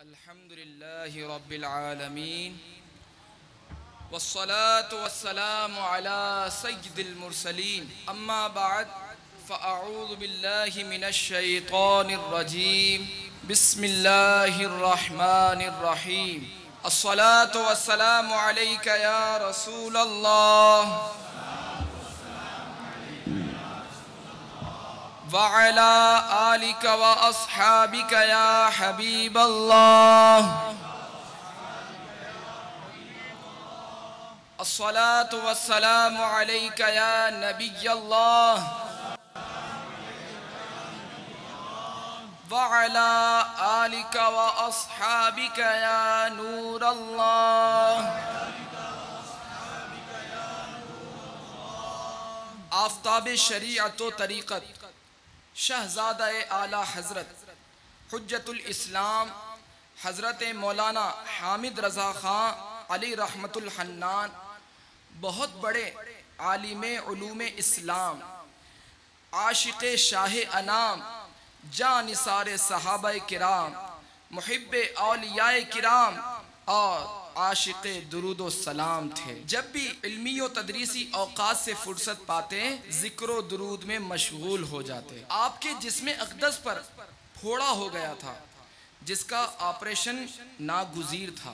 الحمد لله رب العالمين والصلاة والسلام على سيد المرسلين أما بعد فأعوذ بالله من الشيطان الرجيم بسم الله الرحمن الرحيم الصلاة والسلام عليك يا رسول الله وعلى آلك وأصحابك يا حبيب الله الصلاة والسلام عليك يا نبي الله وعلى آلك وأصحابك يا نور الله آفتاب شریعت و طریقت شہزادہ اعلیٰ حضرت حجت الاسلام حضرت مولانا حامد رضا خان علی رحمت الحنان بہت بڑے عالم علوم اسلام، عاشق شاہ انام، جانثار صحابہ کرام، محب اولیاء کرام اور عاشق درود و سلام تھے۔ جب بھی علمی و تدریسی اوقات سے فرصت پاتے ذکر و درود میں مشغول ہو جاتے۔ آپ کے جسم اقدس پر پھوڑا ہو گیا تھا جس کا آپریشن ناگزیر تھا۔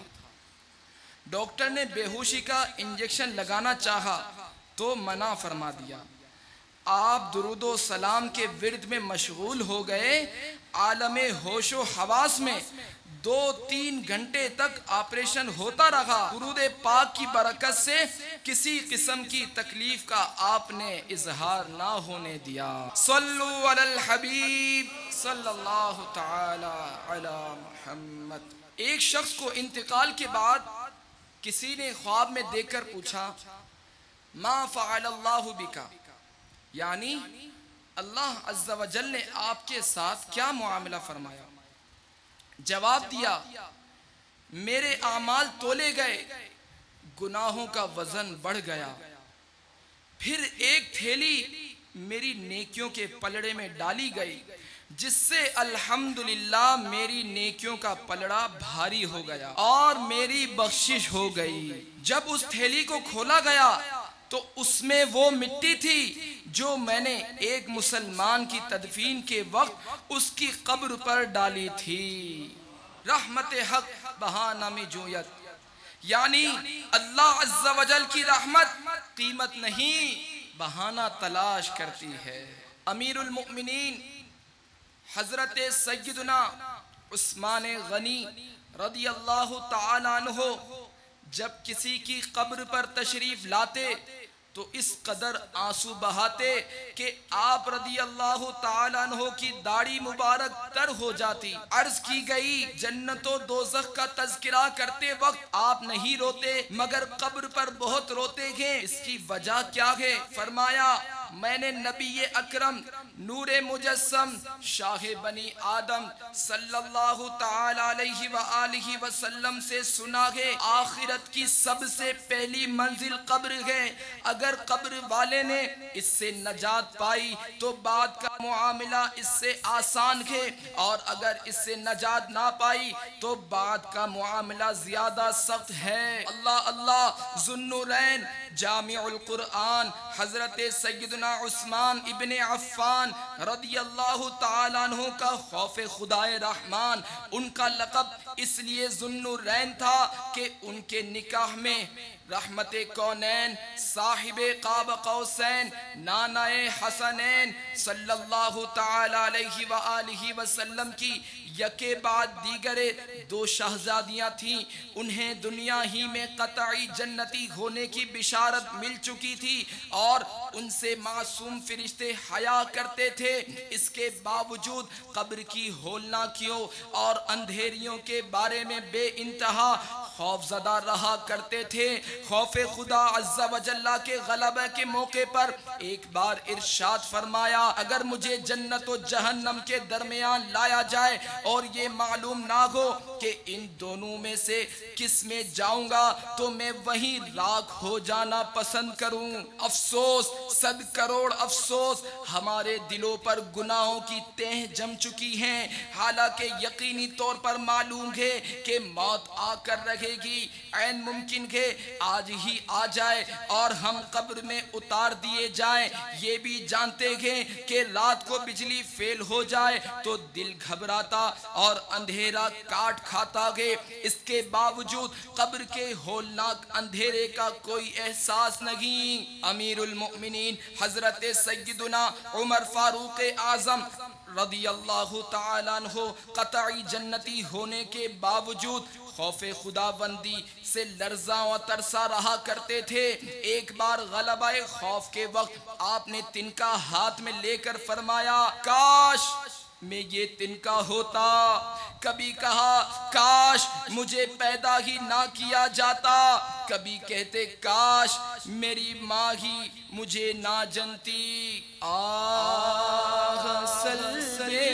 ڈاکٹر نے بے ہوشی کا انجیکشن لگانا چاہا تو منع فرما دیا۔ آپ درود و سلام کے ورد میں مشغول ہو گئے۔ عالم ہوش و حواس میں 2-3 گھنٹے تک آپریشن ہوتا رہا۔ درود پاک کی برکت سے کسی قسم کی تکلیف کا آپ نے اظہار نہ ہونے دیا۔ صلو علی الحبیب صلی اللہ تعالی علی محمد۔ ایک شخص کو انتقال کے بعد کسی نے خواب میں دیکھ کر پوچھا ما فعل اللہ بکا، یعنی اللہ عز و جل نے آپ کے ساتھ کیا معاملہ فرمایا؟ جواب دیا میرے اعمال تولے گئے، گناہوں کا وزن بڑھ گیا، پھر ایک تھیلی میری نیکیوں کے پلڑے میں ڈالی گئی جس سے الحمدللہ میری نیکیوں کا پلڑا بھاری ہو گیا اور میری بخشش ہو گئی۔ جب اس تھیلی کو کھولا گیا تو اس میں وہ مٹی تھی جو میں نے ایک مسلمان کی تدفین کے وقت اس کی قبر پر ڈالی تھی۔ رحمت حق بہانہ میں جویت، یعنی اللہ عز و جل کی رحمت قیمت نہیں بہانہ تلاش کرتی ہے۔ امیر المؤمنین حضرت سیدنا عثمان غنی رضی اللہ تعالیٰ عنہ جب کسی کی قبر پر تشریف لاتے تو اس قدر آنسو بہاتے کہ آپ رضی اللہ تعالیٰ عنہ کی داڑھی مبارک تر ہو جاتی۔ عرض کی گئی جنت و دوزخ کا تذکرہ کرتے وقت آپ نہیں روتے مگر قبر پر بہت روتے ہیں، اس کی وجہ کیا ہے؟ فرمایا میں نے نبی اکرم نور مجسم شاہ بنی آدم صلی اللہ تعالی علیہ وآلہ وسلم سے سنا ہے آخرت کی سب سے پہلی منزل قبر ہے۔ اگر قبر والے نے اس سے نجات پائی تو بعد کا معاملہ اس سے آسان ہے، اور اگر اس سے نجات نہ پائی تو بعد کا معاملہ زیادہ سخت ہے۔ اللہ اللہ ذوالنورین جامع القرآن حضرت سیدنا عثمان ابن عفان رضی اللہ تعالیٰ عنہ کا خوف خدائے رحمان، ان کا لقب اس لیے ذوالنورین تھا کہ ان کے نکاح میں رحمت کونین صاحب قاب قوسین نانہ حسنین صلی اللہ تعالی علیہ وآلہ وسلم کی یکے بعد دیگر 2 شہزادیاں تھیں۔ انہیں دنیا ہی میں قطعی جنتی ہونے کی بشارت مل چکی تھی اور ان سے معصوم فرشتے حیا کرتے تھے۔ اس کے باوجود قبر کی ہولناکیوں اور اندھیریوں کے بارے میں بے انتہا خوف زدہ رہا کرتے تھے۔ خوف خدا عز و جل کے غلبہ کے موقع پر ایک بار ارشاد فرمایا اگر مجھے جنت و جہنم کے درمیان لایا جائے اور یہ معلوم نہ ہو کہ ان دونوں میں سے کس میں جاؤں گا تو میں وہیں راکھ ہو جانا پسند کروں۔ افسوس، 100 کروڑ افسوس، ہمارے دلوں پر گناہوں کی تہ جم چکی ہیں، حالانکہ یقینی طور پر معلوم ہے کہ موت آ کر رہے گی، عین ممکن ہے آج ہی آ جائے اور ہم قبر میں اتار دیے جائیں۔ یہ بھی جانتے ہیں کہ رات کو بجلی فیل ہو جائے تو دل گھبراتا اور اندھیرا کاٹ کھاتا ہے، اس کے باوجود قبر کے ہولناک اندھیرے کا کوئی احساس نہیں۔ امیر المؤمنین حضرت سیدنا عمر فاروق اعظم رضی اللہ تعالیٰ عنہ قطعی جنتی ہونے کے باوجود خوف خداوندی سے لرزاں و ترسا رہا کرتے تھے۔ ایک بار غلبہ خوف کے وقت آپ نے تنکا ہاتھ میں لے کر فرمایا کاش میں یہ تنکا ہوتا، کبھی کہا کاش مجھے پیدا ہی نہ کیا جاتا، کبھی کہتے کاش میری ماں ہی مجھے نہ جنتی۔ آہ سلسلے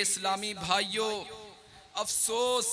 اسلامی بھائیوں، افسوس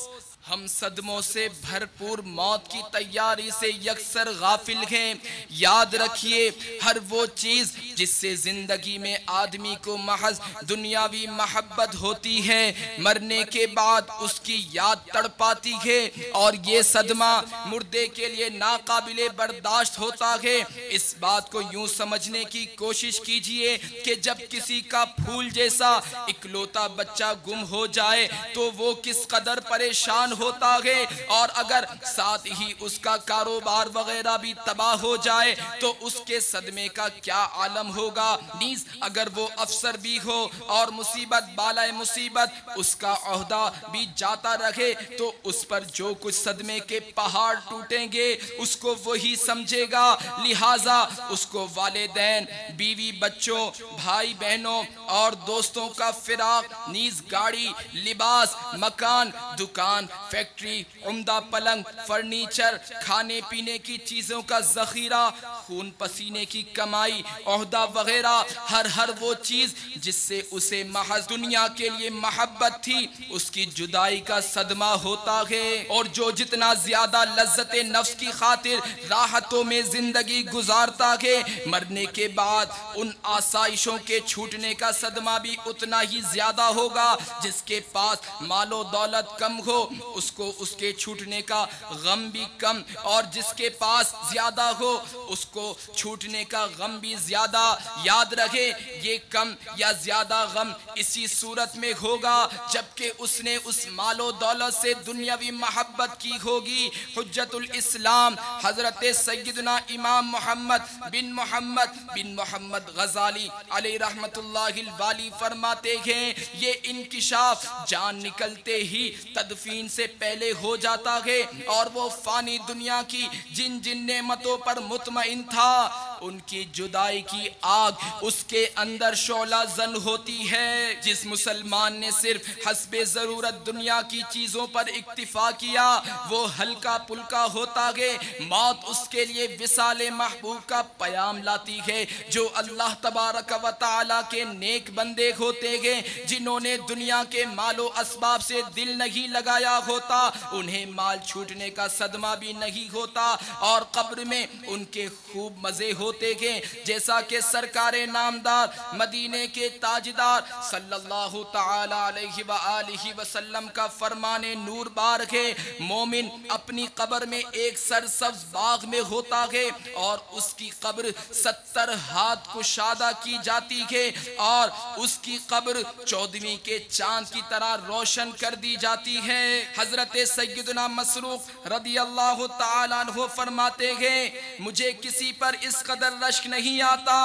ہم صدموں سے بھرپور موت کی تیاری سے یکسر غافل ہیں۔ یاد رکھیے ہر وہ چیز جس سے زندگی میں آدمی کو محض دنیاوی محبت ہوتی ہے، مرنے کے بعد اس کی یاد تڑپاتی ہے اور یہ صدمہ مردے کے لیے ناقابل برداشت ہوتا ہے۔ اس بات کو یوں سمجھنے کی کوشش کیجئے کہ جب کسی کا پھول جیسا اکلوتا بچہ گم ہو جائے تو وہ کس قدر پریشان پریشان ہوتا ہے، اور اگر ساتھ ہی اس کا کاروبار وغیرہ بھی تباہ ہو جائے تو اس کے صدمے کا کیا عالم ہوگا۔ نیز اگر وہ افسر بھی ہو اور مصیبت بالائے مصیبت اس کا عہدہ بھی جاتا رہے تو اس پر جو کچھ صدمے کے پہاڑ ٹوٹیں گے اس کو وہی سمجھے گا۔ لہٰذا اس کو والدین، بیوی بچوں، بھائی بہنوں اور دوستوں کا فراق، نیز گاڑی، لباس، مکان، دکان، فیکٹری، عمدہ پلنگ، فرنیچر، کھانے پینے کی چیزوں کا ذخیرہ، خون پسینے کی کمائی، عہدہ وغیرہ، ہر وہ چیز جس سے اسے محض دنیا کے لیے محبت تھی، اس کی جدائی کا صدمہ ہوتا ہے۔ اور جو جتنا زیادہ لذت نفس کی خاطر راحتوں میں زندگی گزارتا ہے، مرنے کے بعد ان آسائشوں کے چھوٹنے کا صدمہ بھی اتنا ہی زیادہ ہوگا۔ جس کے پاس مال و دولت کم ہو اس کو اس کے چھوٹنے کا غم بھی کم، اور جس کے پاس زیادہ ہو اس کو چھوٹنے کا غم بھی زیادہ۔ یاد رکھے یہ کم یا زیادہ غم اسی صورت میں ہوگا جبکہ اس نے اس مال و دولت سے دنیاوی محبت کی ہوگی۔ حجت الاسلام حضرت سیدنا امام محمد بن محمد غزالی علیہ رحمت اللہ الوالی فرماتے ہیں یہ انکشاف جان نکلتے ہی تدفین سے پہلے ہو جاتا ہے، اور وہ فانی دنیا کی جن نعمتوں پر مطمئن تھا ان کی جدائی کی آگ اس کے اندر شعلہ زن ہوتی ہے۔ جس مسلمان نے صرف حسب ضرورت دنیا کی چیزوں پر اکتفا کیا وہ ہلکا پلکا ہوتا ہے۔ موت اس کے لیے وصال محبوب کا پیام لاتی ہے۔ جو اللہ تبارک و تعالی کے نیک بندے ہوتے ہیں جنہوں نے دنیا کے مال و اسباب سے دل نہیں لگایا ہوتا انہیں مال چھوٹنے کا صدمہ بھی نہیں ہوتا، اور قبر میں ان کے خوب مزے ہوتے ہیں، جیسا کہ سرکار نامدار مدینے کے تاجدار صلی اللہ تعالی علیہ وآلہ وسلم کا فرمان نور بار ہے۔ مومن اپنی قبر میں ایک سرسبز باغ میں ہوتا ہے اور اس کی قبر 70 ہاتھ کشادہ کی جاتی ہے، اور اس کی قبر 14ویں کے چاند کی طرح روشن کر دی جاتی ہے۔ حضرت سیدنا مسروق رضی اللہ تعالیٰ عنہ فرماتے ہیں مجھے کسی پر اس قدر رشک نہیں آتا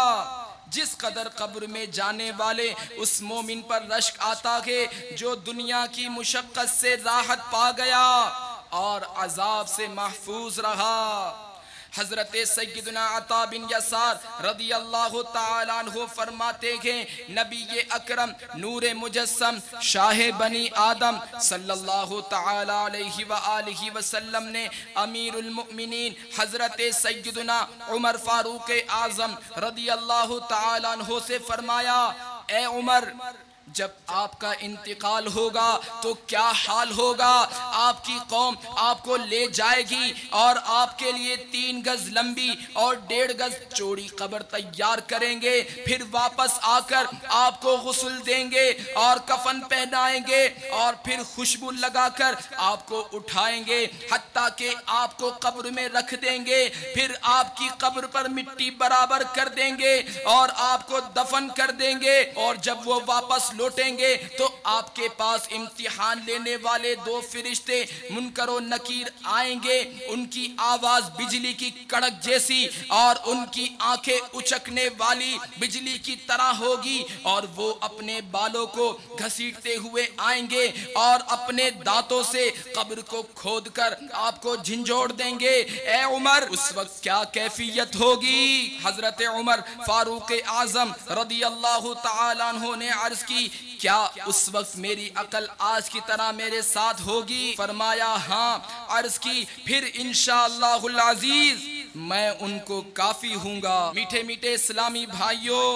جس قدر قبر میں جانے والے اس مومن پر رشک آتا ہے جو دنیا کی مشقت سے راحت پا گیا اور عذاب سے محفوظ رہا۔ حضرت سیدنا عطا بن یسار رضی اللہ تعالیٰ عنہ فرماتے ہیں نبی اکرم نور مجسم شاہ بنی آدم صلی اللہ تعالیٰ علیہ وآلہ وسلم نے امیر المؤمنین حضرت سیدنا عمر فاروق اعظم رضی اللہ تعالیٰ عنہ سے فرمایا اے عمر جب آپ کا انتقال ہوگا تو کیا حال ہوگا؟ آپ کی قوم آپ کو لے جائے گی اور آپ کے لیے 3 گز لمبی اور 1.5 گز چوڑی قبر تیار کریں گے، پھر واپس آ کر آپ کو غسل دیں گے اور کفن پہنائیں گے اور پھر خوشبو لگا کر آپ کو اٹھائیں گے حتیٰ کہ آپ کو قبر میں رکھ دیں گے، پھر آپ کی قبر پر مٹی برابر کر دیں گے اور آپ کو دفن کر دیں گے، اور جب وہ واپس لوٹیں گے تو آپ کے پاس امتحان لینے والے 2 فرشتے منکر و نکیر آئیں گے، ان کی آواز بجلی کی کڑک جیسی اور ان کی آنکھیں اچکنے والی بجلی کی طرح ہوگی، اور وہ اپنے بالوں کو گھسیٹتے ہوئے آئیں گے اور اپنے دانتوں سے قبر کو کھود کر آپ کو جھنجھوڑ دیں گے۔ اے عمر اس وقت کیا کیفیت ہوگی؟ حضرت عمر فاروق اعظم رضی اللہ تعالیٰ عنہ نے عرض کی کیا اس وقت میری عقل آج کی طرح میرے ساتھ ہوگی؟ فرمایا ہاں۔ عرض کی پھر انشاءاللہ العزیز میں ان کو کافی ہوں گا۔ میٹھے میٹھے اسلامی بھائیوں،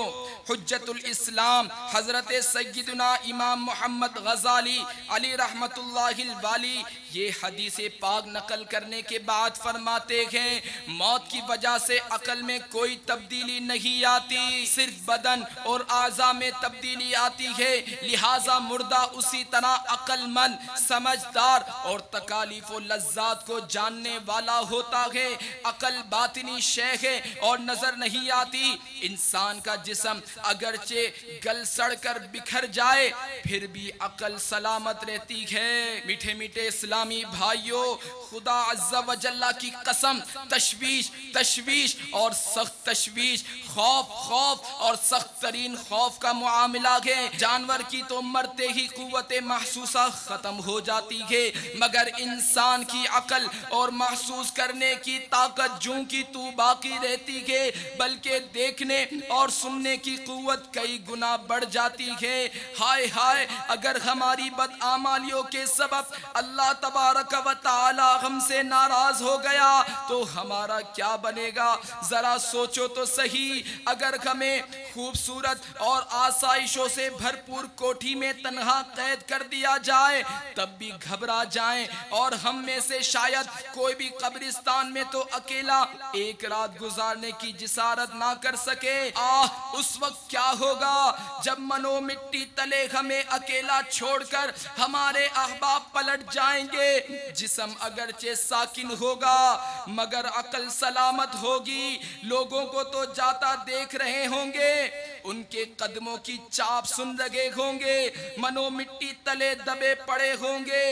حجت الاسلام حضرت سیدنا امام محمد غزالی علی رحمت اللہ الوالی یہ حدیث پاک نقل کرنے کے بعد فرماتے ہیں موت کی وجہ سے عقل میں کوئی تبدیلی نہیں آتی، صرف بدن اور اعضاء میں تبدیلی آتی ہے، لہٰذا مردہ اسی طرح عقل مند، سمجھدار اور تکالیف و لذات کو جاننے والا ہوتا ہے۔ عقل باطنی شیخ ہے اور نظر نہیں آتی. انسان کا جسم اگرچہ گل سڑ کر بکھر جائے پھر بھی عقل سلامت رہتی ہے. میٹھے میٹھے اسلامی بھائیوں، خدا عز و جل کی قسم، تشویش تشویش اور سخت تشویش، خوف اور سخت ترین خوف کا معاملہ ہے. جانور کی تو مرتے ہی قوت محسوسہ ختم ہو جاتی ہے، مگر انسان کی عقل اور محسوس کرنے کی طاقت جوں کی تو باقی رہتی ہے، بلکہ دیکھنے اور سننے کی قوت کئی گنا بڑھ جاتی ہے. ہائے ہائے، اگر ہماری بدعمالیوں کے سبب اللہ تبارک و تعالی ہم سے ناراض ہو گیا تو ہمارا کیا بنے گا؟ ذرا سوچو تو صحیح. اگر ہمیں خوبصورت اور آسائشوں سے بھرپور کوٹھی میں تنہا قید کر دیا جائے تب بھی گھبرا جائیں، اور ہم میں سے شاید کوئی بھی قبرستان میں تو اکیلا ایک رات گزارنے کی جسارت نہ کر سکے. اس وقت کیا ہوگا جب منو مٹی تلے ہمیں اکیلا چھوڑ کر ہمارے احباب پلٹ جائیں گے؟ جسم اگرچہ ساکن ہوگا مگر عقل سلامت ہوگی. لوگوں کو تو جاتا دیکھ رہے ہوں گے، ان کے قدموں کی چاپ سن رہے ہوں گے، منو مٹی تلے دبے پڑے ہوں گے.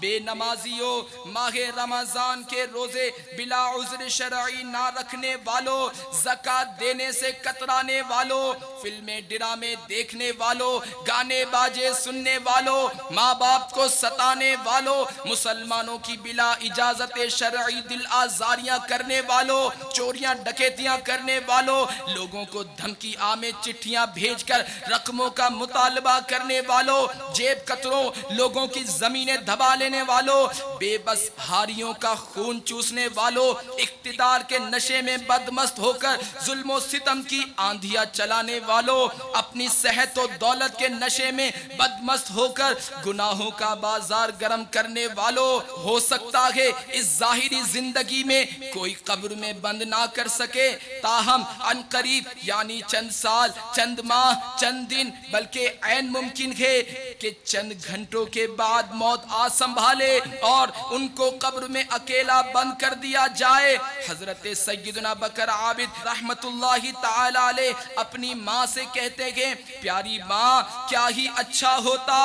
بے نمازیوں، ماہ رمضان کے روزے بلا عذر شرعی نہ رکھنے والوں، زکوٰۃ دینے سے کترانے والوں، فلمیں ڈرامے دیکھنے والوں، گانے باجے سننے والوں، ماں باپ کو ستانے والوں، مسلمانوں کی بلا اجازت شرعی دل آزاریاں کرنے والوں، چوریاں ڈکیتیاں کرنے والوں، لوگوں کو دھمکی آمیز چٹھیاں بھیج کر رقموں کا مطالبہ کرنے والوں، جیب کتروں، لوگوں کی زمینیں دھبا لینے والوں، بے بس ہاریوں کا خون چوسنے والوں، اقتدار کے نشے میں بدمست ہو کر ظلم و ستم کی آندھیاں چلانے والوں، اپنی صحت و دولت کے نشے میں بدمست ہو کر گناہوں کا بازار گرم کرنے والوں. ہو سکتا ہے اس ظاہری زندگی میں کوئی قبر میں بند نہ کر سکے، تاہم ان قریب یعنی چند سال، چند ماہ، چند دن، بلکہ عین ممکن ہے کہ چند گھنٹوں کے بعد موت آ سنبھالے اور ان کو قبر میں اکیلا بند کر دیا جائے. حضرت سیدنا بکر عابد رحمت اللہ تعالی علیہ اپنی ماں سے کہتے گئے، پیاری ماں، کیا ہی اچھا ہوتا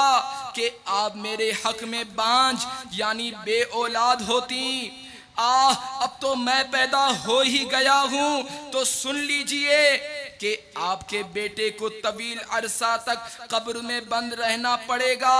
کہ آپ میرے حق میں بانجھ یعنی بے اولاد ہوتی. اب تو میں پیدا ہو ہی گیا ہوں، تو سن لیجئے کہ آپ کے بیٹے کو طویل عرصہ تک قبر میں بند رہنا پڑے گا،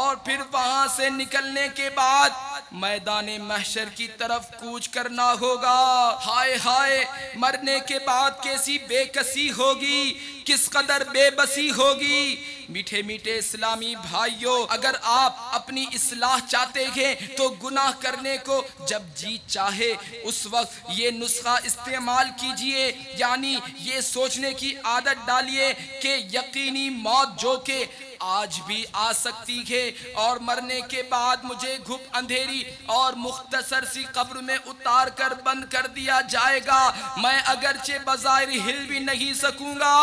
اور پھر وہاں سے نکلنے کے بعد میدان محشر کی طرف کوچ کرنا ہوگا. ہائے ہائے، مرنے کے بعد کیسی بے کسی ہوگی، کس قدر بے بسی ہوگی. میٹھے میٹھے اسلامی بھائیوں، اگر آپ اپنی اصلاح چاہتے ہیں تو گناہ کرنے کو جب جی چاہے اس وقت یہ نسخہ استعمال کیجئے، یعنی یہ سوچنے کی عادت ڈالیے کہ یقینی موت جو کہ آج بھی آ سکتی ہے اور مرنے کے بعد مجھے گھپ اندھیری اور مختصر سی قبر میں اتار کر بند کر دیا جائے گا. میں اگرچہ بظاہر ہل بھی نہیں سکوں گا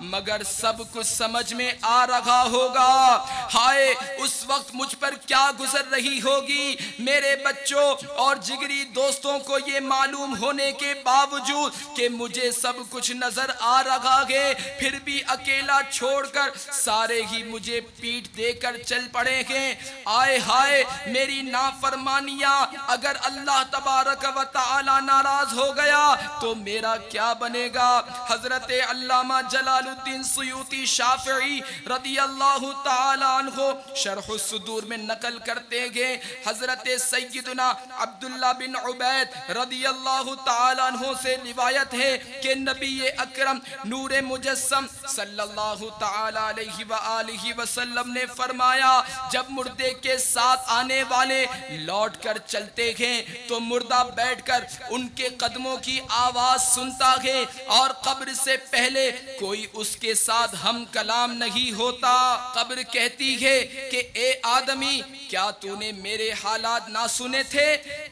مگر سب کچھ سمجھ میں آ رہا ہوگا. ہائے، اس وقت مجھ پر کیا گزر رہی ہوگی. میرے بچوں اور جگری دوستوں کو یہ معلوم ہونے کے باوجود کہ مجھے سب کچھ نظر آ رہا ہے، پھر بھی اکیلا چھوڑ کر سارے ہی مجھے پیٹ دے کر چل پڑے ہیں. آئے ہائے، میری نافرمانیاں اگر اللہ تبارک و تعالی ناراض ہو گیا تو میرا کیا بنے گا. حضرت علامہ جلال الدین سیوطی شافعی رضی اللہ تعالی عنہ شرح الصدور میں نقل کرتے گئے، حضرت سیدنا عبداللہ بن عبید رضی اللہ تعالی عنہ سے روایت ہے کہ نبی اکرم نور مجسم صلی اللہ تعالی علیہ وآلہ وسلم نے فرمایا، جب مردے کے ساتھ آنے والے لوٹ کر چلتے ہیں تو مردہ بیٹھ کر ان کے قدموں کی آواز سنتا ہے اور قبر سے پہلے کوئی اس کے ساتھ ہم کلام نہیں ہوتا. قبر کہتی ہے کہ اے آدمی، کیا تو نے میرے حالات نہ سنے تھے؟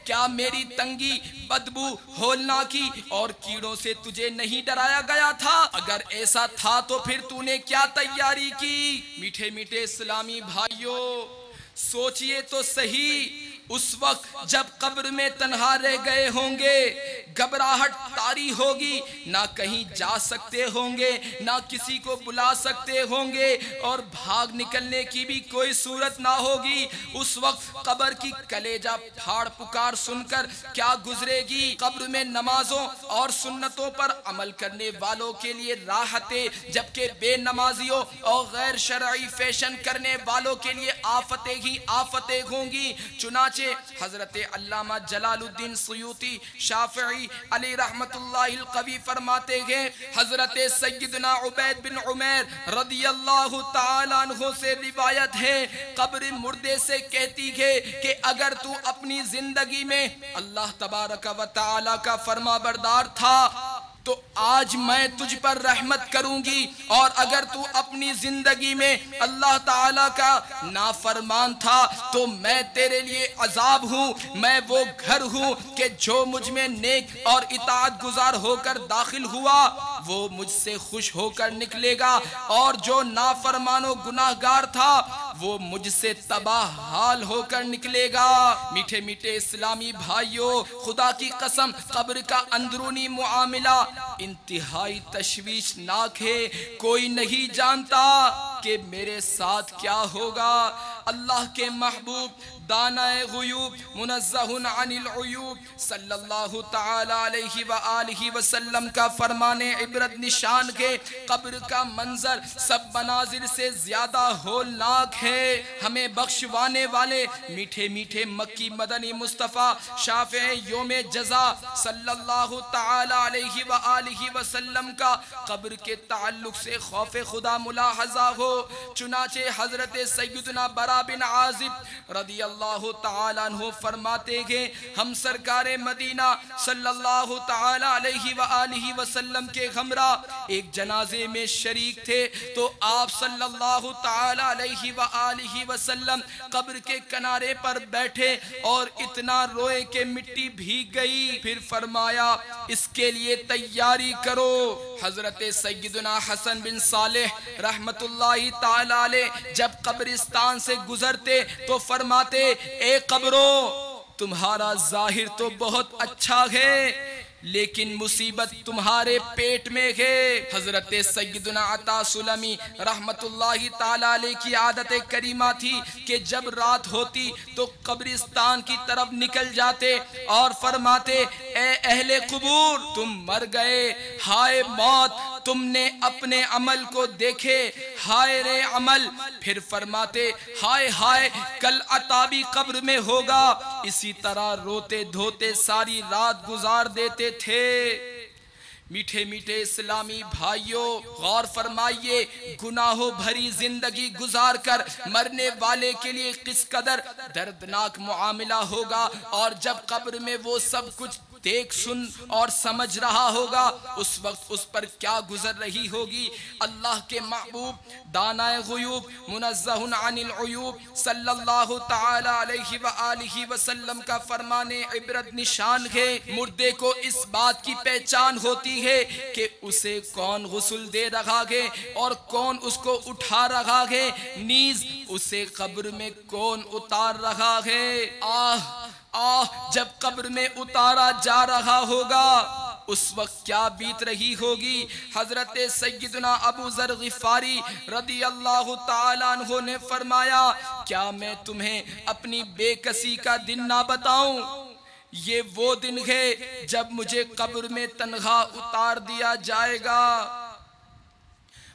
کیا میری تنگی، بدبو، ہولناکی اور کیڑوں سے تجھے نہیں ڈرایا گیا تھا؟ اگر ایسا تھا تو پھر تو نے کیا تیاری کی؟ میٹھے میٹھے اسلامی بھائیوں، سوچئے تو صحیح، اس وقت جب قبر میں تنہا رہ گئے ہوں گے، گھبراہٹ طاری ہوگی، نہ کہیں جا سکتے ہوں گے، نہ کسی کو بلا سکتے ہوں گے، اور بھاگ نکلنے کی بھی کوئی صورت نہ ہوگی۔ اس وقت قبر کی کلیجہ پھاڑ پکار سن کر کیا گزرے گی؟ قبر میں نمازوں اور سنتوں پر عمل کرنے والوں کے لیے راحتیں، جبکہ بے نمازیوں اور غیر شرعی فیشن کرنے والوں کے لیے آفتیں ہی آفتیں ہوں گی۔ چنانچہ حضرت علامہ جلال الدین سیوطی شافعی علی رحمت اللہ القوی فرماتے ہیں، حضرت سیدنا عبید بن عمیر رضی اللہ تعالیٰ عنہ سے روایت ہے، قبر مردے سے کہتی ہے کہ اگر تو اپنی زندگی میں اللہ تبارک و تعالی کا فرما بردار تھا تو آج میں تجھ پر رحمت کروں گی، اور اگر تو اپنی زندگی میں اللہ تعالیٰ کا نافرمان تھا تو میں تیرے لیے عذاب ہوں۔ میں وہ گھر ہوں کہ جو مجھ میں نیک اور اطاعت گزار ہو کر داخل ہوا وہ مجھ سے خوش ہو کر نکلے گا، اور جو نافرمان و گناہگار تھا وہ مجھ سے تباہ حال ہو کر نکلے گا۔ میٹھے میٹھے اسلامی بھائیوں، خدا کی قسم قبر کا اندرونی معاملہ انتہائی تشویشناک ہے۔ کوئی نہیں جانتا کہ میرے ساتھ کیا ہوگا۔ اللہ کے محبوب دانہ غیوب منزہ عن العیوب صلی اللہ تعالی علیہ وآلہ وسلم کا فرمان عبرت نشان ہے، قبر کا منظر سب مناظر سے زیادہ ہولناک ہے۔ ہمیں بخشوانے والے میٹھے میٹھے مکی مدنی مصطفیٰ شافع یوم جزا صلی اللہ تعالی علیہ وآلہ وسلم کا قبر کے تعلق سے خوف خدا ملاحظہ ہو۔ چنانچہ حضرت سیدنا برا بن عازب رضی اللہ تعالیٰ عنہ فرماتے ہیں، ہم سرکار مدینہ صلی اللہ تعالیٰ علیہ وآلہ وسلم کے ہمراہ ایک جنازے میں شریک تھے، تو آپ صلی اللہ تعالیٰ علیہ وآلہ وسلم قبر کے کنارے پر بیٹھے اور اتنا روئے کہ مٹی بھیگ گئی، پھر فرمایا اس کے لیے تیاری کرو۔ حضرت سیدنا حسن بن صالح رحمت اللہ تعالیٰ علیہ جب قبرستان سے گزرتے تو فرماتے، اے قبرو تمہارا ظاہر تو بہت اچھا ہے لیکن مصیبت تمہارے پیٹ میں ہے۔ حضرت سیدنا عطا سلمی رحمت اللہ تعالیٰ علیہ کی عادت کریمہ تھی کہ جب رات ہوتی تو قبرستان کی طرف نکل جاتے اور فرماتے، اے اہل قبور تم مر گئے، ہائے موت تم نے اپنے عمل کو دیکھے، ہائے رے عمل۔ پھر فرماتے، ہائے ہائے کل عطابی قبر میں ہوگا۔ اسی طرح روتے دھوتے ساری رات گزار دیتے تھے۔ میٹھے میٹھے اسلامی بھائیوں، غور فرمائیے، گناہوں بھری زندگی گزار کر مرنے والے کے لیے کس قدر دردناک معاملہ ہوگا، اور جب قبر میں وہ سب کچھ دیکھ سن اور سمجھ رہا ہوگا اس وقت اس پر کیا گزر رہی ہوگی۔ اللہ کے محبوب دانہ غیوب منزہ عن العیوب صلی اللہ تعالی علیہ وآلہ وسلم کا فرمان عبرت نشان ہے، مردے کو اس بات کی پہچان ہوتی ہے کہ اسے کون غسل دے رہا ہے اور کون اس کو اٹھا رہا ہے، نیز اسے قبر میں کون اتار رہا ہے۔ جب قبر میں اتارا جا رہا ہوگا اس وقت کیا بیت رہی ہوگی۔ حضرت سیدنا ابو ذر غفاری رضی اللہ تعالیٰ عنہ نے فرمایا، کیا میں تمہیں اپنی بے کسی کا دن نہ بتاؤں؟ یہ وہ دن ہے جب مجھے قبر میں تنہا اتار دیا جائے گا۔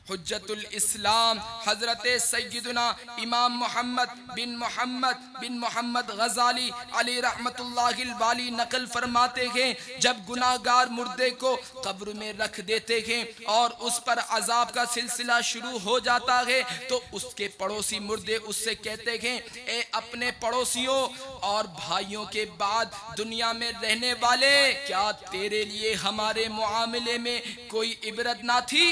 حجت الاسلام حضرت سیدنا امام محمد بن محمد غزالی علی رحمت اللہ الوالی نقل فرماتے ہیں، جب گناہگار مردے کو قبر میں رکھ دیتے ہیں اور اس پر عذاب کا سلسلہ شروع ہو جاتا ہے تو اس کے پڑوسی مردے اس سے کہتے ہیں، اے اپنے پڑوسیوں اور بھائیوں کے بعد دنیا میں رہنے والے، کیا تیرے لیے ہمارے معاملے میں کوئی عبرت نہ تھی؟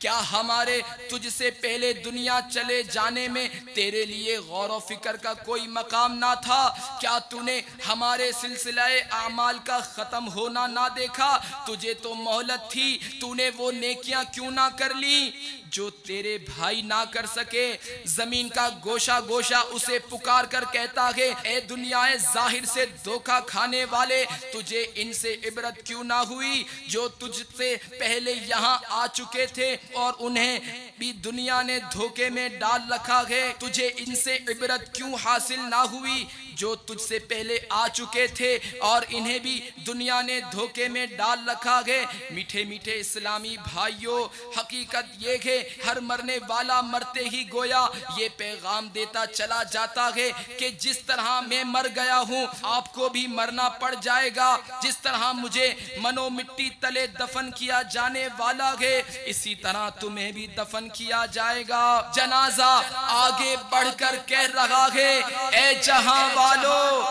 کیا ہمارے تجھ سے پہلے دنیا چلے جانے میں تیرے لیے غور و فکر کا کوئی مقام نہ تھا؟ کیا تو نے ہمارے سلسلہ اعمال کا ختم ہونا نہ دیکھا؟ تجھے تو مہلت تھی، تو نے وہ نیکیاں کیوں نہ کر لی جو تیرے بھائی نہ کر سکے؟ زمین کا گوشہ گوشہ اسے پکار کر کہتا ہے اے دنیا ظاہر سے دھوکہ کھانے والے، تجھے ان سے عبرت کیوں نہ ہوئی جو تجھ سے پہلے یہاں آ چکے تھے اور انہیں بھی دنیا نے دھوکے میں ڈال رکھا ہے؟ تجھے ان سے عبرت کیوں حاصل نہ ہوئی جو تجھ سے پہلے آ چکے تھے اور انہیں بھی دنیا نے دھوکے میں ڈال رکھا ہے؟ میٹھے میٹھے اسلامی بھائیوں، حقیقت یہ ہے ہر مرنے والا مرتے ہی گویا یہ پیغام دیتا چلا جاتا ہے کہ جس طرح میں مر گیا ہوں آپ کو بھی مرنا پڑ جائے گا، جس طرح مجھے منو مٹی تلے دفن کیا جانے والا ہے اسی طرح تمہیں بھی دفن کیا جائے گا۔ جنازہ آگے بڑھ کر کہہ رہا ہے اے جہاں والو،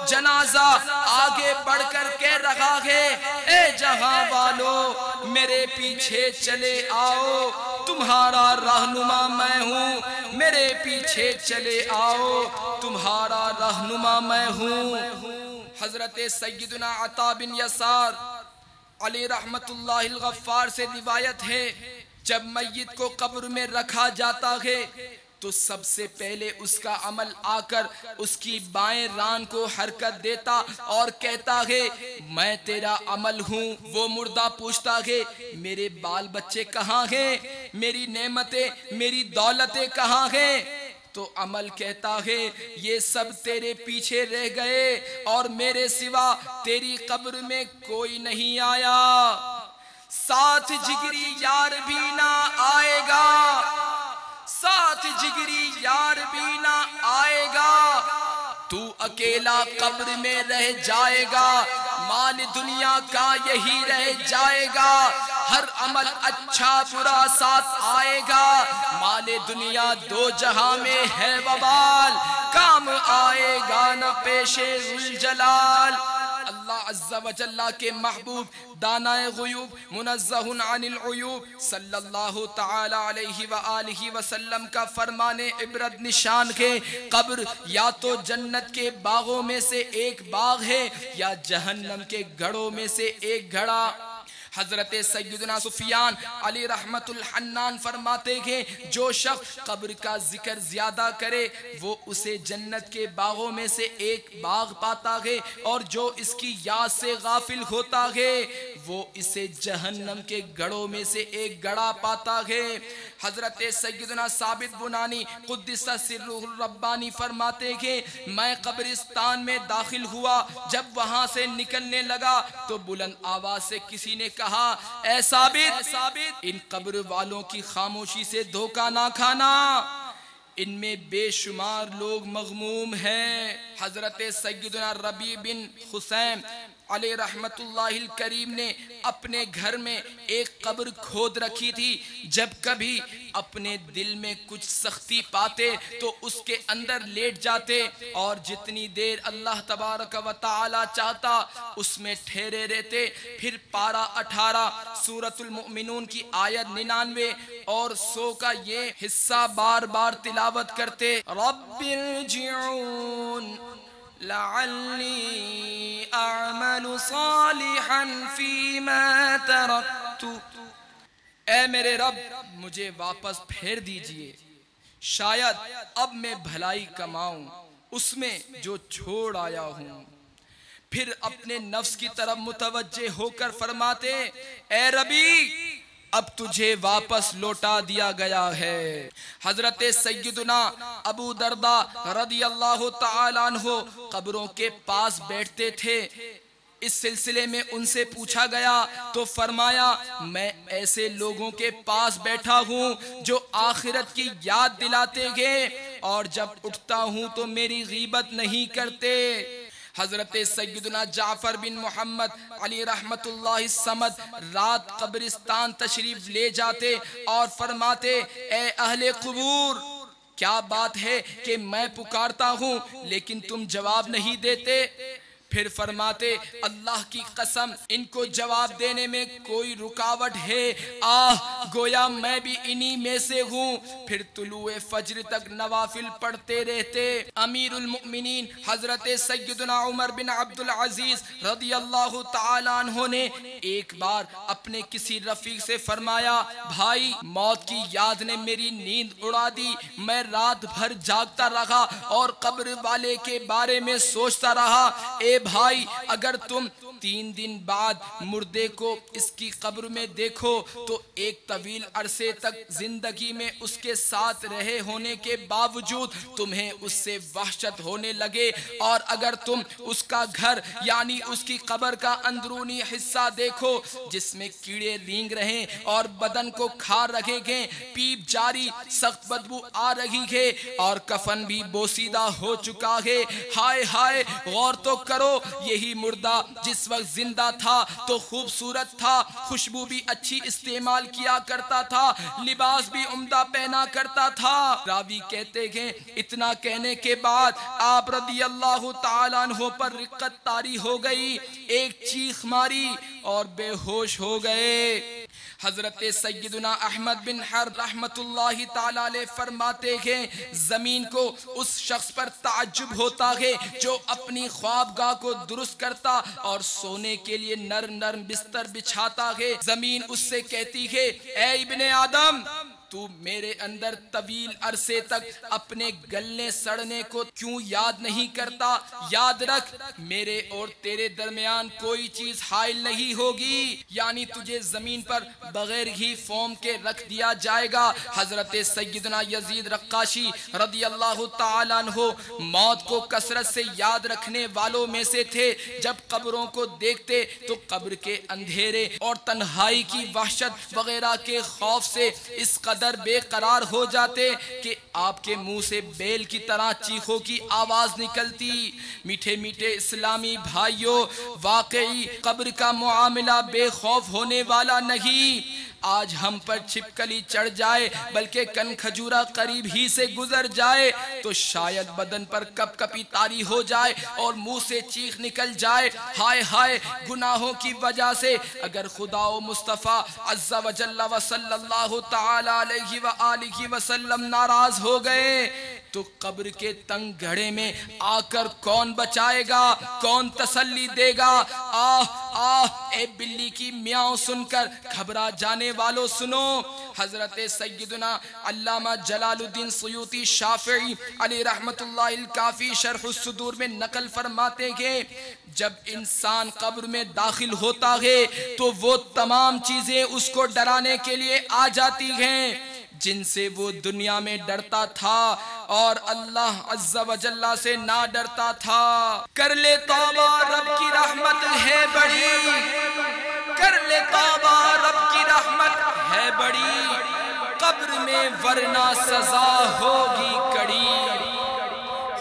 جنازہ آگے بڑھ کر کہہ رہا ہے اے جہاں والو میرے پیچھے چلے آؤ، تمہارا رہنما میں ہوں، میرے پیچھے چلے آؤ، تمہارا رہنما میں ہوں۔ حضرت سیدنا عطا بن یسار علی رحمت اللہ الغفار سے روایت ہے جب میت کو قبر میں رکھا جاتا ہے تو سب سے پہلے اس کا عمل آ کر اس کی بائیں ران کو حرکت دیتا اور کہتا ہے میں تیرا عمل ہوں۔ وہ مردہ پوچھتا ہے میرے بال بچے کہاں ہیں، میری نعمتیں میری دولتیں کہاں ہیں؟ تو عمل کہتا ہے یہ سب تیرے پیچھے رہ گئے اور میرے سوا تیری قبر میں کوئی نہیں آیا، ساتھ جگری یار بھی نہ آئے گا، ساتھ جگری یار بھی نہ آئے گا، تو اکیلا قبر میں رہ جائے گا، مال دنیا کا یہی رہ جائے گا، ہر عمل اچھا برا ساتھ آئے گا، مال دنیا دو جہاں میں ہے وبال، کام آئے گا نہ پیش ذوالجلال۔ اللہ عز و جل کے محبوب دانائے غیوب منزہ عن العیوب صلی اللہ تعالی علیہ وآلہ وسلم کا فرمان عبرت نشان کے قبر یا تو جنت کے باغوں میں سے ایک باغ ہے یا جہنم کے گھڑوں میں سے ایک گھڑا۔ حضرت سیدنا سفیان علی رحمت الحنان فرماتے ہیں جو شخص قبر کا ذکر زیادہ کرے وہ اسے جنت کے باغوں میں سے ایک باغ پاتا ہے اور جو اس کی یاد سے غافل ہوتا ہے وہ اسے جہنم کے گڑھوں میں سے ایک گڑھا پاتا ہے۔ حضرت سیدنا ثابت بنانی قدس سرہ الربانی فرماتے ہیں میں قبرستان میں داخل ہوا، جب وہاں سے نکلنے لگا تو بلند آواز سے کسی نے کہا اے ثابت ان قبر والوں کی خاموشی سے دھوکہ نہ کھانا، ان میں بے شمار لوگ مغموم ہیں۔ حضرت سیدنا ربیع بن حسین علیہ رحمت اللہ الکریم نے اپنے گھر میں ایک قبر کھود رکھی تھی، جب کبھی اپنے دل میں کچھ سختی پاتے تو اس کے اندر لیٹ جاتے اور جتنی دیر اللہ تبارک و تعالی چاہتا اس میں ٹھہرے رہتے، پھر پارہ 18 سورۃ المؤمنون کی آیت 99 اور 100 کا یہ حصہ بار بار تلاوت کرتے، رب ارجعون لعلی اعمل صالحا فیما ترکت، اے میرے رب مجھے واپس پھیر دیجئے، شاید اب میں بھلائی کماؤں اس میں جو چھوڑ آیا ہوں۔ پھر اپنے نفس کی طرف متوجہ ہو کر فرماتے اے ربی اب تجھے واپس لوٹا دیا گیا ہے۔ حضرت سیدنا ابو درداء رضی اللہ تعالیٰ عنہ قبروں کے پاس بیٹھتے تھے، اس سلسلے میں ان سے پوچھا گیا تو فرمایا میں ایسے لوگوں کے پاس بیٹھا ہوں جو آخرت کی یاد دلاتے گے اور جب اٹھتا ہوں تو میری غیبت نہیں کرتے۔ حضرت سیدنا جعفر بن محمد علی رحمت اللہ الصمد رات قبرستان تشریف لے جاتے اور فرماتے اے اہل قبور کیا بات ہے کہ میں پکارتا ہوں لیکن تم جواب نہیں دیتے؟ پھر فرماتے اللہ کی قسم ان کو جواب دینے میں کوئی رکاوٹ ہے؟ گویا میں بھی انہی میں سے ہوں۔ پھر طلوع فجر تک نوافل پڑھتے رہتے۔ امیر المؤمنین حضرت سیدنا عمر بن عبد العزیز رضی اللہ تعالیٰ عنہ نے ایک بار اپنے کسی رفیق سے فرمایا بھائی موت کی یاد نے میری نیند اڑا دی، میں رات بھر جاگتا رہا اور قبر والے کے بارے میں سوچتا رہا۔ اے بھائی اگر تم 3 دن بعد مردے کو اس کی قبر میں دیکھو تو ایک طویل عرصے تک زندگی میں اس کے ساتھ رہے ہونے کے باوجود تمہیں اس سے وحشت ہونے لگے، اور اگر تم اس کا گھر یعنی اس کی قبر کا اندرونی حصہ دیکھو جس میں کیڑے رینگ رہے اور بدن کو کھا رہے ہیں، پیپ جاری، سخت بدبو آ رہی ہے اور کفن بھی بوسیدہ ہو چکا ہے، ہائے ہائے غور تو کرو، یہی مردہ جس وقت زندہ تھا تو خوبصورت تھا، خوشبو بھی اچھی استعمال کیا کرتا تھا، لباس بھی عمدہ پہنا کرتا تھا۔ راوی کہتے ہیں اتنا کہنے کے بعد آپ رضی اللہ تعالیٰ عنہ پر رقت طاری ہو گئی، ایک چیخ ماری اور بے ہوش ہو گئے۔ حضرت سیدنا احمد بن حرب رحمت اللہ تعالیٰ علیہ فرماتے ہیں زمین کو اس شخص پر تعجب ہوتا ہے جو اپنی خوابگاہ کو درست کرتا اور سونے کے لیے نرم بستر بچھاتا ہے۔ زمین اس سے کہتی ہے اے ابن آدم تو میرے اندر طویل عرصے تک اپنے گلنے سڑنے کو کیوں یاد نہیں کرتا؟ یاد رکھ میرے اور تیرے درمیان کوئی چیز حائل نہیں ہوگی، یعنی تجھے زمین پر بغیر ہی فوم کے رکھ دیا جائے گا۔ حضرت سیدنا یزید رقاشی رضی اللہ تعالیٰ عنہ موت کو کثرت سے یاد رکھنے والوں میں سے تھے۔ جب قبروں کو دیکھتے تو قبر کے اندھیرے اور تنہائی کی وحشت وغیرہ کے خوف سے اس قدر بے قرار ہو جاتے کہ آپ کے منہ سے بیل کی طرح چیخوں کی آواز نکلتی۔ میٹھے میٹھے اسلامی بھائیوں، واقعی قبر کا معاملہ بے خوف ہونے والا نہیں۔ آج ہم پر چھپکلی چڑھ جائے بلکہ کن کھجورہ قریب ہی سے گزر جائے تو شاید بدن پر کپ کپی طاری ہو جائے اور منہ سے چیخ نکل جائے ہائے ہائے گناہوں کی وجہ سے۔ اگر خدا و مصطفیٰ عز و جل و صلی اللہ تعالی علیہ وآلہ وسلم ناراض ہو گئے تو قبر کے تنگ گھڑے میں آ کر کون بچائے گا، کون تسلی دے گا؟ اے بلی کی میاؤں سن کر گھبرا جانے والوں سنو۔ حضرت سیدنا علامہ جلال الدین سیوطی شافعی علی رحمت اللہ الکافی شرح الصدور میں نقل فرماتے ہیں جب انسان قبر میں داخل ہوتا ہے تو وہ تمام چیزیں اس کو ڈرانے کے لیے آ جاتی ہیں جن سے وہ دنیا میں ڈرتا تھا اور اللہ عز و جل سے نہ ڈرتا تھا۔ کر لے توبہ رب کی رحمت ہے بڑی، کر لے توبہ رب کی رحمت ہے بڑی، قبر میں ورنہ سزا ہوگی کڑی۔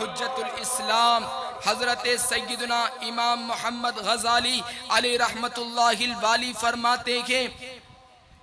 حجت الاسلام حضرت سیدنا امام محمد غزالی علیہ رحمت اللہ الوالی فرماتے ہیں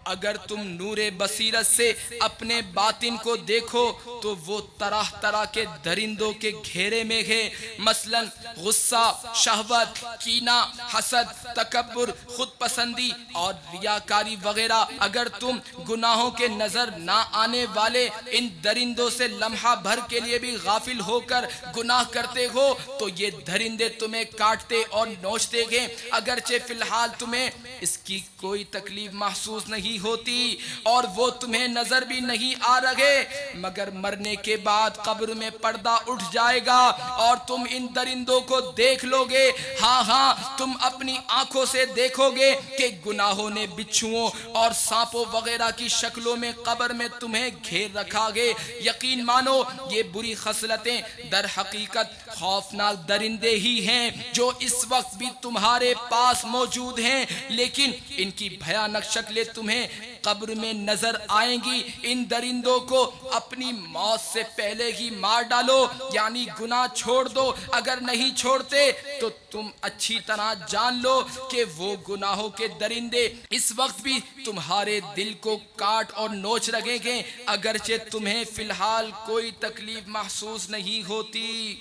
اگر تم نور بصیرت سے اپنے باطن کو دیکھو تو وہ طرح طرح کے درندوں کے گھیرے میں ہے، مثلا غصہ، شہوت، کینہ، حسد، تکبر، خود پسندی اور ریاکاری وغیرہ۔ اگر تم گناہوں کے نظر نہ آنے والے ان درندوں سے لمحہ بھر کے لیے بھی غافل ہو کر گناہ کرتے ہو تو یہ درندے تمہیں کاٹتے اور نوچتے ہیں، اگرچہ فی الحال تمہیں اس کی کوئی تکلیف محسوس نہیں ہوتی اور وہ تمہیں نظر بھی نہیں آ رہے، مگر مرنے کے بعد قبر میں پردہ اٹھ جائے گا اور تم ان درندوں کو دیکھ لو گے۔ ہاں تم اپنی آنکھوں سے دیکھو گے کہ گناہوں نے بچھوؤں اور سانپوں وغیرہ کی شکلوں میں قبر میں تمہیں گھیر رکھا گے۔ یقین مانو یہ بری خصلتیں در حقیقت خوفناک درندے ہی ہیں جو اس وقت بھی تمہارے پاس موجود ہیں، لیکن ان کی بھیانک شکلیں تمہیں قبر میں نظر آئیں گی۔ ان درندوں کو اپنی موت سے پہلے ہی مار ڈالو، یعنی گناہ چھوڑ دو، اگر نہیں چھوڑتے تو تم اچھی طرح جان لو کہ وہ گناہوں کے درندے اس وقت بھی تمہارے دل کو کاٹ اور نوچ رہے ہیں، اگرچہ تمہیں فی الحال کوئی تکلیف محسوس نہیں ہوتی۔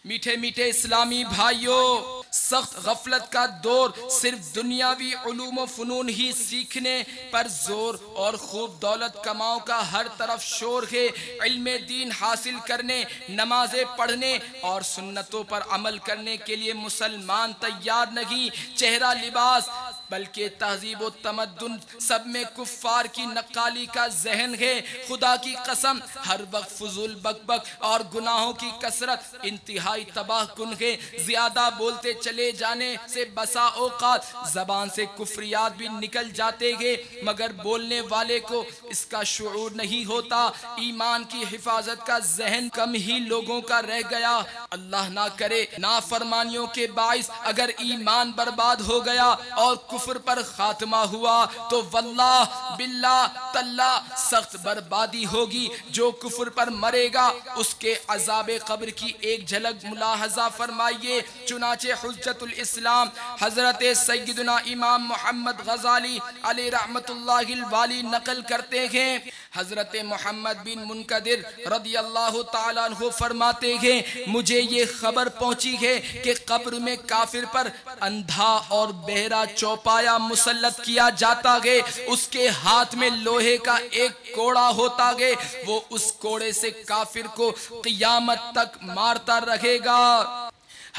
میٹھے میٹھے اسلامی بھائیوں، سخت غفلت کا دور صرف دنیاوی علوم و فنون ہی سیکھنے پر زور اور خوب دولت کماؤ کا ہر طرف شور ہے۔ علم دین حاصل کرنے، نمازیں پڑھنے اور سنتوں پر عمل کرنے کے لیے مسلمان تیار نہیں۔ چہرہ لباس بلکہ تہذیب و تمدن سب میں کفار کی نقالی کا ذہن ہے۔ خدا کی قسم ہر وقت فضول بک بک اور گناہوں کی کثرت انتہائی تباہ کن ہے۔ زیادہ بولتے چلے جانے سے بسا اوقات زبان سے کفریات بھی نکل جاتے گے، مگر بولنے والے کو اس کا شعور نہیں ہوتا۔ ایمان کی حفاظت کا ذہن کم ہی لوگوں کا رہ گیا۔ اللہ نہ کرے نافرمانیوں کے باعث اگر ایمان برباد ہو گیا اور کفر پر خاتمہ ہوا تو واللہ باللہ تاللہ سخت بربادی ہوگی۔ جو کفر پر مرے گا اس کے عذاب قبر کی ایک جھلک ملاحظہ فرمائیے۔ چنانچہ حجت الاسلام حضرت سیدنا امام محمد غزالی علیہ رحمت اللہ الوالی نقل کرتے ہیں، حضرت محمد بن منقدر رضی اللہ تعالیٰ عنہ فرماتے ہیں مجھے یہ خبر پہنچی ہے کہ قبر میں کافر پر اندھا اور بہرا چوپایا مسلط کیا جاتا ہے۔ اس کے ہاتھ میں لوہے کا ایک کوڑا ہوتا ہے، وہ اس کوڑے سے کافر کو قیامت تک مارتا رہے گا۔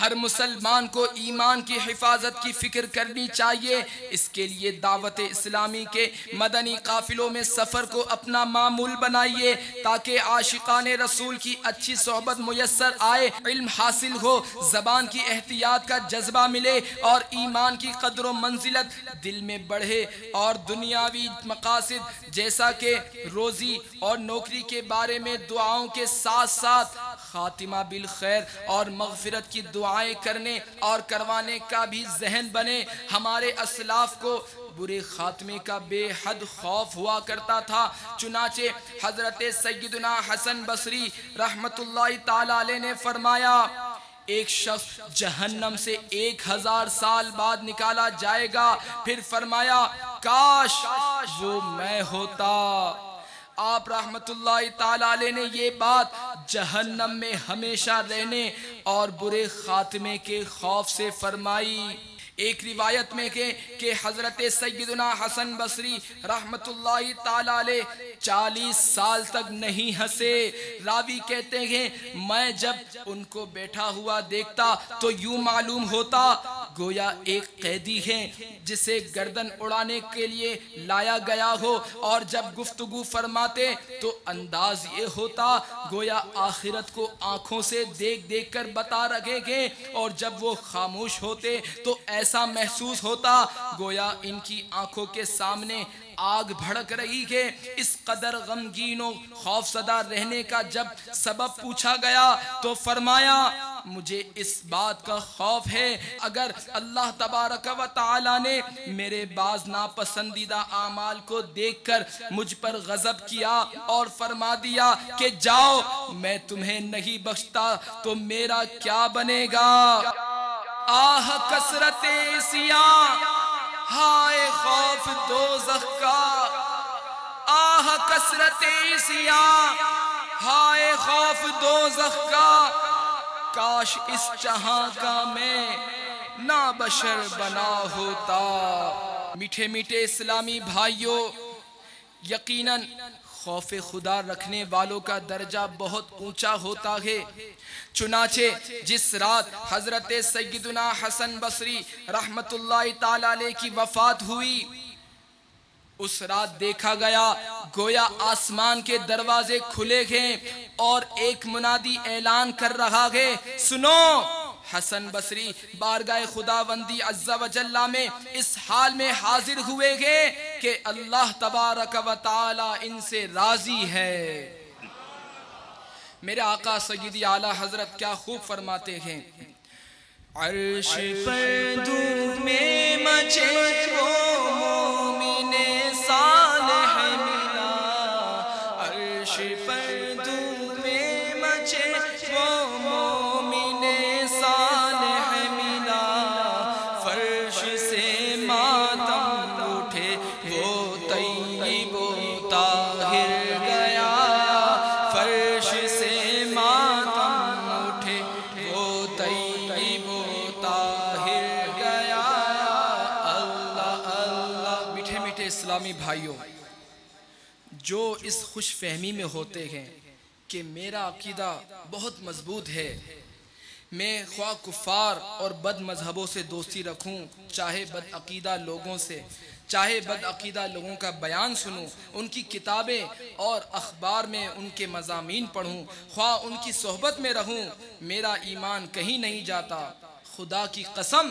ہر مسلمان کو ایمان کی حفاظت کی فکر کرنی چاہیے۔ اس کے لیے دعوت اسلامی کے مدنی قافلوں میں سفر کو اپنا معمول بنائیے تاکہ عاشقان رسول کی اچھی صحبت میسر آئے، علم حاصل ہو، زبان کی احتیاط کا جذبہ ملے اور ایمان کی قدر و منزلت دل میں بڑھے، اور دنیاوی مقاصد جیسا کہ روزی اور نوکری کے بارے میں دعاؤں کے ساتھ ساتھ خاتمہ بالخیر اور مغفرت کی دعائیں کرنے اور کروانے کا بھی ذہن بنے۔ ہمارے اسلاف کو برے خاتمے کا بے حد خوف ہوا کرتا تھا، چنانچہ حضرت سیدنا حسن بصری رحمت اللہ تعالیٰ علیہ نے فرمایا ایک شخص جہنم سے 1000 سال بعد نکالا جائے گا۔ پھر فرمایا کاش وہ میں ہوتا۔ آپ رحمت اللہ تعالیٰ علیہ نے یہ بات جہنم میں ہمیشہ رہنے اور برے خاتمے کے خوف سے فرمائی۔ ایک روایت میں کہ حضرت سیدنا حسن بصری رحمت اللہ تعالیٰ علیہ 40 سال تک نہیں ہنسے۔ راوی کہتے ہیں میں جب ان کو بیٹھا ہوا دیکھتا تو یوں معلوم ہوتا گویا ایک قیدی ہے جسے گردن اڑانے کے لیے لایا گیا ہو، اور جب گفتگو فرماتے تو انداز یہ ہوتا گویا آخرت کو آنکھوں سے دیکھ دیکھ کر بتا رہے ہیں، اور جب وہ خاموش ہوتے تو ایسا محسوس ہوتا گویا ان کی آنکھوں کے سامنے آگ بھڑک رہی ہے۔ اس قدر غمگین و خوفزدہ رہنے کا جب سبب پوچھا گیا تو فرمایا مجھے اس بات کا خوف ہے اگر اللہ تبارک و تعالی نے میرے بعض ناپسندیدہ اعمال کو دیکھ کر مجھ پر غضب کیا اور فرما دیا کہ جاؤ میں تمہیں نہیں بخشتا تو میرا کیا بنے گا۔ آہ کثرت سیاں ہائے خوف دوزخ کا، آہ کثرت سیاں ہائے خوف دوزخ کا، کاش اس جہاں کا میں نہ بشر بنا ہوتا۔ میٹھے میٹھے اسلامی بھائیوں، یقیناً خوف خدا رکھنے والوں کا درجہ بہت اونچا ہوتا ہے۔ چنانچہ جس رات حضرت سیدنا حسن بصری رحمت اللہ تعالیٰ علیہ کی وفات ہوئی، اس رات دیکھا گیا گویا آسمان کے دروازے کھلے گئے اور ایک منادی اعلان کر رہا ہے سنو۔ حسن بصری بارگاہ خداوندی عز و جل میں اس حال میں حاضر ہوئے گے کہ اللہ تبارک و تعالی ان سے راضی ہے۔ میرے آقا سیدی اعلیٰ حضرت کیا خوب فرماتے ہیں، عرش پر دھوم میں مچے وہ مومن صالح ملا، عرش پر دھوم میں مچے وہ مومن صالح ملا، فرش سے ماتم اٹھے وہ طیب و طاہر گیا، فرش سے ماتم اٹھے وہ بھائیوں، جو اس خوش فہمی میں ہوتے ہیں کہ میرا عقیدہ بہت مضبوط ہے، میں خواہ کفار اور بد مذہبوں سے دوستی رکھوں، چاہے بد عقیدہ لوگوں سے، چاہے بد عقیدہ لوگوں کا بیان سنوں، ان کی کتابیں اور اخبار میں ان کے مضامین پڑھوں، خواہ ان کی صحبت میں رہوں، میرا ایمان کہیں نہیں جاتا۔ خدا کی قسم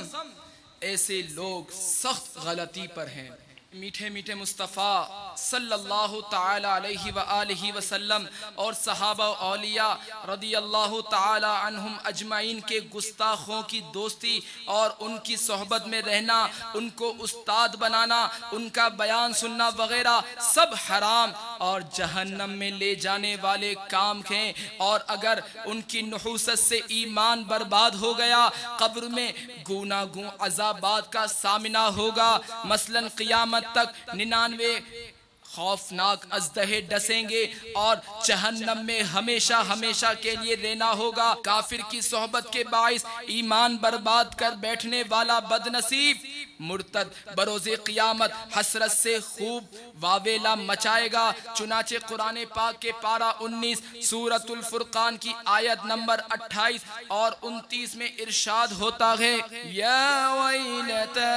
ایسے لوگ سخت غلطی پر ہیں۔ میٹھے میٹھے مصطفیٰ صلی اللہ تعالی علیہ وآلہ وسلم اور صحابہ و اولیاء رضی اللہ تعالی عنہم اجمعین کے گستاخوں کی دوستی اور ان کی صحبت میں رہنا، ان کو استاد بنانا، ان کا بیان سننا وغیرہ سب حرام اور جہنم میں لے جانے والے کام ہیں، اور اگر ان کی نحوست سے ایمان برباد ہو گیا، قبر میں گوناگون عذابات کا سامنا ہوگا۔ مثلا قیامت تک 99 خوفناک اژدہے ڈسیں گے اور جہنم میں ہمیشہ ہمیشہ کے لیے رہنا ہوگا۔ کافر کی صحبت کے باعث ایمان برباد کر بیٹھنے والا بدنصیب مرتد بروز قیامت حسرت سے خوب واویلا مچائے گا۔ چنانچہ قرآن پاک کے پارہ 19 سورۃ الفرقان کی آیت نمبر 28 اور 29 میں ارشاد ہوتا ہے، یا ویلتا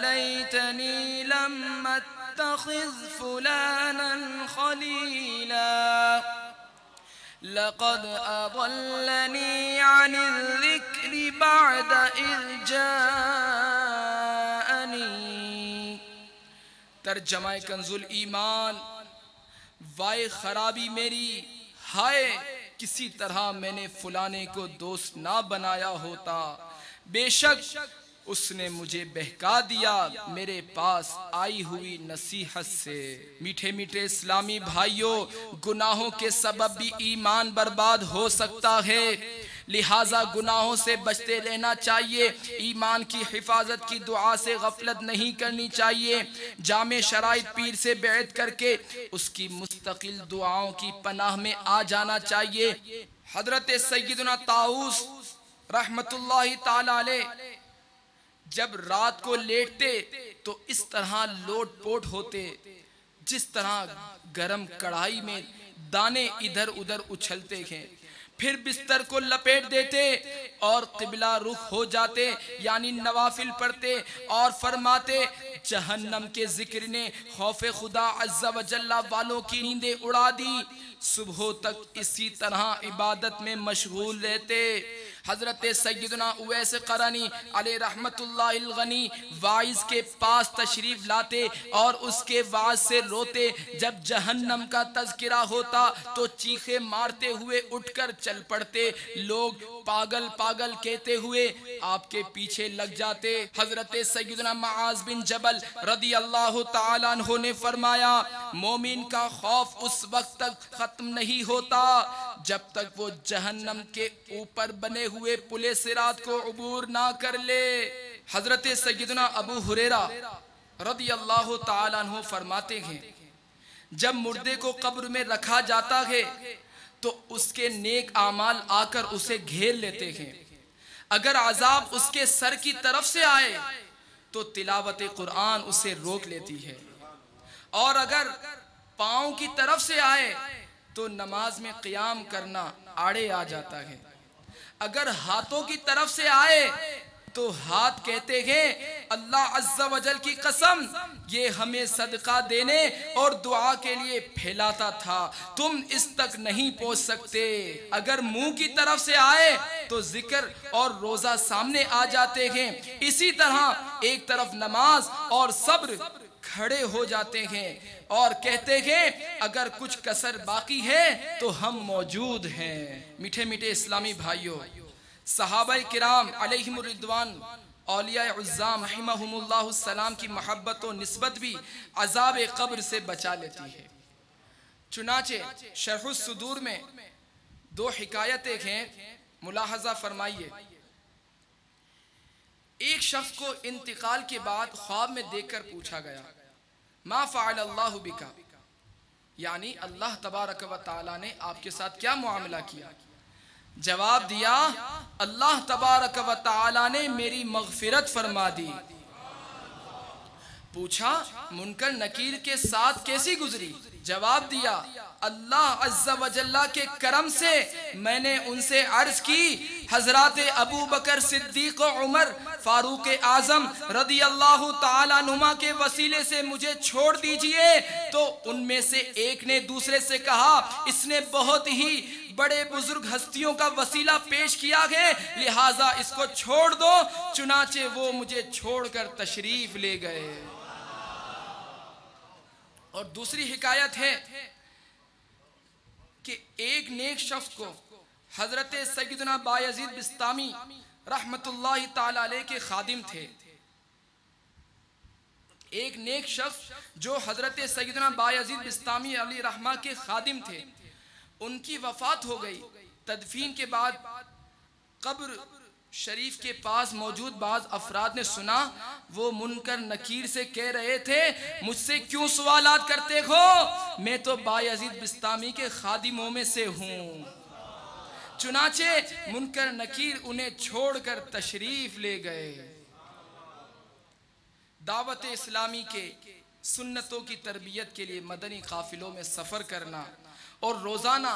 لیتنی لم اتخذ فلانا خلیلا لقد اضلنی عن الذکر بعد اذ جاءنی۔ ترجمہ کنز الایمان، وائے خرابی میری، ہائے کسی طرح میں نے فلانے کو دوست نہ بنایا ہوتا، بے شک اس نے مجھے بہکا دیا میرے پاس آئی ہوئی نصیحت سے۔ میٹھے میٹھے اسلامی بھائیوں، گناہوں کے سبب بھی ایمان برباد ہو سکتا ہے، لہٰذا گناہوں سے بچتے رہنا چاہیے، ایمان کی حفاظت کی دعا سے غفلت نہیں کرنی چاہیے، جامع شرائط پیر سے بیعت کر کے اس کی مستقل دعاؤں کی پناہ میں آ جانا چاہیے۔ حضرت سیدنا طاؤس رحمت اللہ تعالی علیہ جب رات کو لیٹتے تو اس طرح لوٹ پوٹ ہوتے جس طرح گرم کڑھائی میں دانے ادھر ادھر اچھلتے ہیں، پھر بستر کو لپیٹ دیتے اور قبلہ رخ ہو جاتے، یعنی نوافل پڑھتے اور فرماتے، جہنم کے ذکر نے خوف خدا عز و جل والوں کی نیندیں اڑا دی، صبح تک اسی طرح عبادت میں مشغول رہتے۔ حضرت سیدنا اویس قرنی علیہ رحمت اللہ الغنی واعظ کے پاس تشریف لاتے اور اس کے واعظ سے روتے، جب جہنم کا تذکرہ ہوتا تو چیخے مارتے ہوئے اٹھ کر چل پڑتے، لوگ پاگل پاگل کہتے ہوئے آپ کے پیچھے لگ جاتے۔ حضرت سیدنا معاذ بن جبل رضی اللہ تعالیٰ عنہ نے فرمایا، مومن کا خوف اس وقت تک ختم نہیں ہوتا جب تک وہ جہنم کے اوپر بنے ہوئے پل صراط کو عبور نہ کر لے۔ حضرت سیدنا ابو ہریرہ رضی اللہ تعالیٰ عنہ فرماتے ہیں، جب مردے کو قبر میں رکھا جاتا ہے تو اس کے نیک اعمال آ کر اسے گھیر لیتے ہیں، اگر عذاب اس کے سر کی طرف سے آئے تو تلاوت قرآن اسے روک لیتی ہے، اور اگر پاؤں کی طرف سے آئے تو نماز میں قیام کرنا آڑے آ جاتا ہے، اگر ہاتھوں کی طرف سے آئے تو ہاتھ کہتے ہیں اللہ عز و جل کی قسم یہ ہمیں صدقہ دینے اور دعا کے لیے پھیلاتا تھا، تم اس تک نہیں پہنچ سکتے، اگر منہ کی طرف سے آئے تو ذکر اور روزہ سامنے آ جاتے ہیں، اسی طرح ایک طرف نماز اور صبر کھڑے ہو جاتے ہیں اور کہتے ہیں اگر کچھ کسر باقی ہے تو ہم موجود ہیں۔ میٹھے میٹھے اسلامی بھائیوں، صحابہ کرام علیہم الرضوان، اولیاء عظام رحمہم اللہ السلام کی محبت و نسبت بھی عذاب قبر سے بچا لیتی ہے۔ چنانچہ شرح الصدور میں 2 حکایتیں ہیں، ملاحظہ فرمائیے۔ ایک شخص کو انتقال کے بعد خواب میں دیکھ کر پوچھا گیا، ما فعل اللہ بکا، یعنی اللہ تبارک و تعالی نے آپ کے ساتھ کیا معاملہ کیا؟ جواب دیا، اللہ تبارک و تعالی نے میری مغفرت فرما دی۔ پوچھا منکر نکیر کے ساتھ کیسی گزری؟ جواب دیا اللہ عز و جل کے کرم سے میں نے ان سے عرض کی حضرات ابو بکر صدیق و عمر فاروق اعظم رضی اللہ تعالیٰ عنہما کے وسیلے سے مجھے چھوڑ دیجئے۔ تو ان میں سے ایک نے دوسرے سے کہا اس نے بہت ہی بڑے بزرگ ہستیوں کا وسیلہ پیش کیا ہے لہٰذا اس کو چھوڑ دو، چنانچہ وہ مجھے چھوڑ کر تشریف لے گئے۔ اور دوسری حکایت ہے کہ ایک نیک شخص کو حضرت سیدنا بایزید بسطامی رحمت اللہ تعالی علیہ کے خادم تھے۔ ایک نیک شخص جو حضرت سیدنا بایزید بسطامی علیہ رحمہ کے خادم تھے، ان کی وفات ہو گئی۔ تدفین کے بعد قبر شریف کے پاس موجود بعض افراد نے سنا وہ منکر نکیر سے کہہ رہے تھے مجھ سے کیوں سوالات کرتے ہو، میں تو بایزید بسطامی کے خادموں میں سے ہوں۔ چنانچہ منکر نکیر انہیں چھوڑ کر تشریف لے گئے۔ دعوت اسلامی کے سنتوں کی تربیت کے لیے مدنی قافلوں میں سفر کرنا اور روزانہ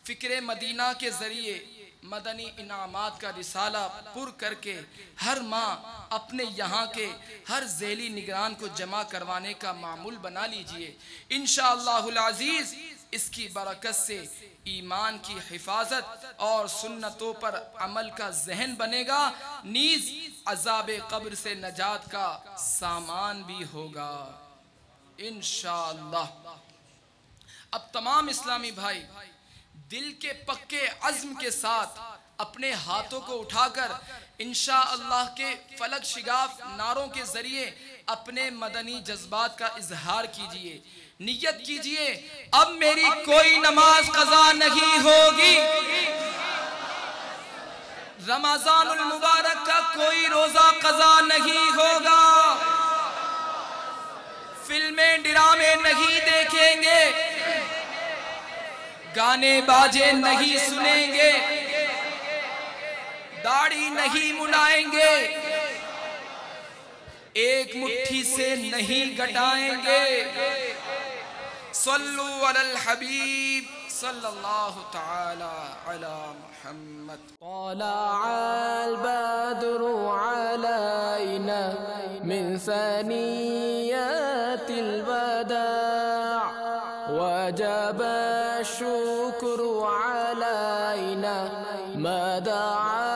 فکر مدینہ کے ذریعے مدنی انعامات کا رسالہ پر کر کے ہر ماہ اپنے یہاں کے ہر ذیلی نگران کو جمع کروانے کا معمول بنا لیجئے۔ انشاءاللہ العزیز اس کی برکت سے ایمان کی حفاظت اور سنتوں پر عمل کا ذہن بنے گا، نیز عذاب قبر سے نجات کا سامان بھی ہوگا انشاءاللہ۔ اب تمام اسلامی بھائی دل کے پکے عزم کے ساتھ اپنے ہاتھوں کو اٹھا کر انشاءاللہ کے فلک شگاف نعروں کے ذریعے اپنے مدنی جذبات کا اظہار کیجئے، نیت کیجئے اب میری کوئی نماز قضا نہیں ہوگی، رمضان المبارک کا کوئی روزہ قضا نہیں ہوگا، فلمیں ڈرامے نہیں دیکھیں گے، گانے باجے نہیں سنیں گے، داڑھی نہیں منائیں گے، ایک مٹھی سے نہیں گٹائیں گے۔ صلو علی الحبیب صلی اللہ تعالی علی محمد۔ طلع البدر علينا من ثنيات الوداع وجب الشكر علينا ما دعا